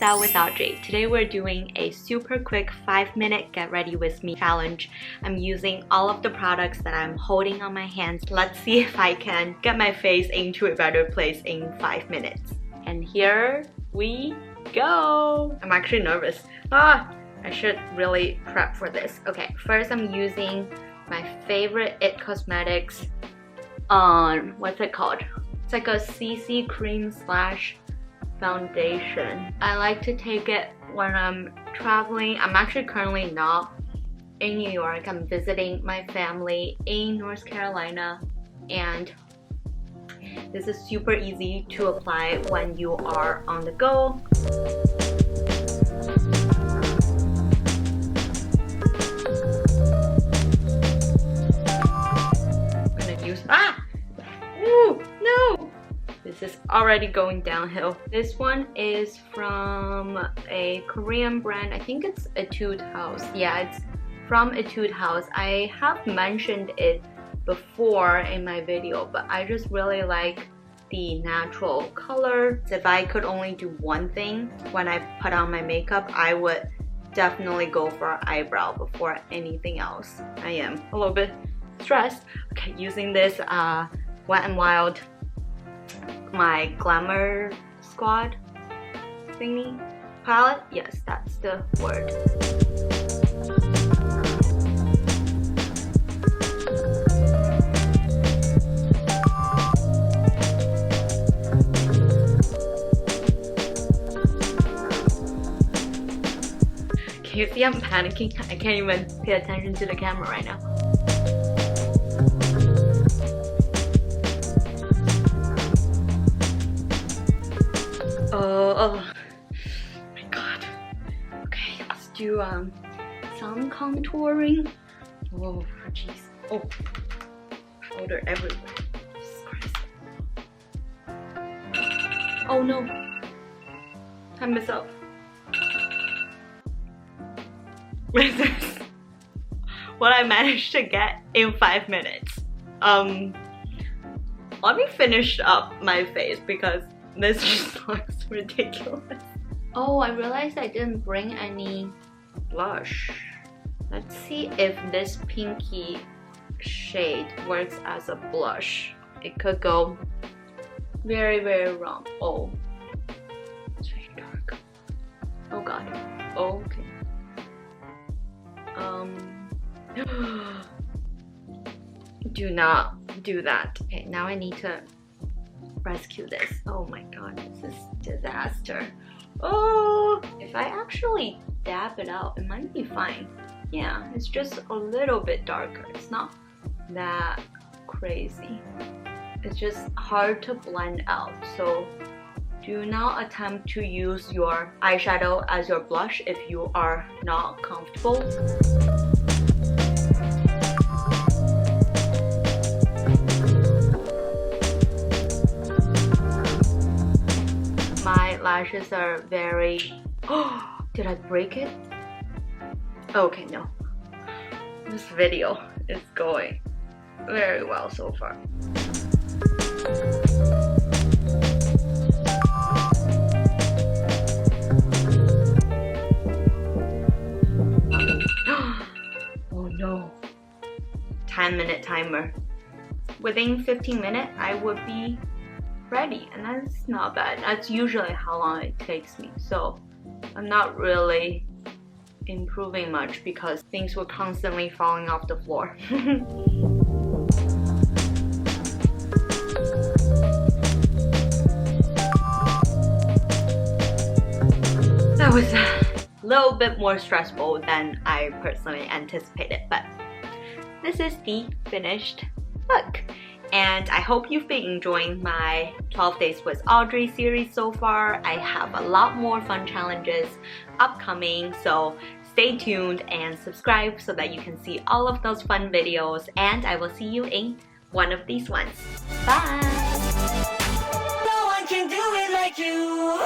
Style with Audrey. Today we're doing a super quick 5-minute get ready with me challenge. I'm using all of the products that I'm holding on my hands. Let's see if I can get my face into a better place in 5 minutes. And here we go! I'm actually nervous. I should really prep for this. Okay, first I'm using my favorite IT Cosmetics what's it called? It's like a CC cream slash foundation. I like to take it when I'm traveling. I'm actually currently not in New York. I'm visiting my family in North Carolina, and this is super easy to apply when you are on the go. I'm gonna use Ooh, no! This is already going downhill. This one is from a Korean brand. I think it's Etude House. Yeah, it's from Etude House. I have mentioned it before in my video, but I just really like the natural color. If I could only do one thing when I put on my makeup, I would definitely go for eyebrow before anything else. I am a little bit stressed. Okay, using this Wet n Wild, my Glamour Squad thingy palette. Yes, that's the word. Can you see I'm panicking? I can't even pay attention to the camera right now. Oh my god. Okay, let's do some contouring. Oh jeez. Oh, powder everywhere. Jesus Christ. Oh no. I messed up. What is this? What I managed to get in 5 minutes. Let me finish up my face because this just looks ridiculous. Oh, I realized I didn't bring any blush. Let's see if this pinky shade works as a blush. It could go very, very wrong. Oh, it's very dark. Oh god. Oh, okay. Do not do that. Okay, now I need to rescue this. Oh my god, this is disaster. Oh, if I actually dab it out, it might be fine. Yeah, it's just a little bit darker. It's not that crazy. It's just hard to blend out. So do not attempt to use your eyeshadow as your blush if you are not comfortable. My lashes are very... Oh, did I break it? Okay, no. This video is going very well so far. Oh no. 10-minute timer. Within 15 minutes, I would be ready, and that's not bad. That's usually how long it takes me, so I'm not really improving much because things were constantly falling off the floor. That was a little bit more stressful than I personally anticipated, but this is the finished look. And I hope you've been enjoying my 12 Days with Audrey series so far. I have a lot more fun challenges upcoming, so stay tuned and subscribe so that you can see all of those fun videos, and I will see you in one of these ones. Bye! No one can do it like you.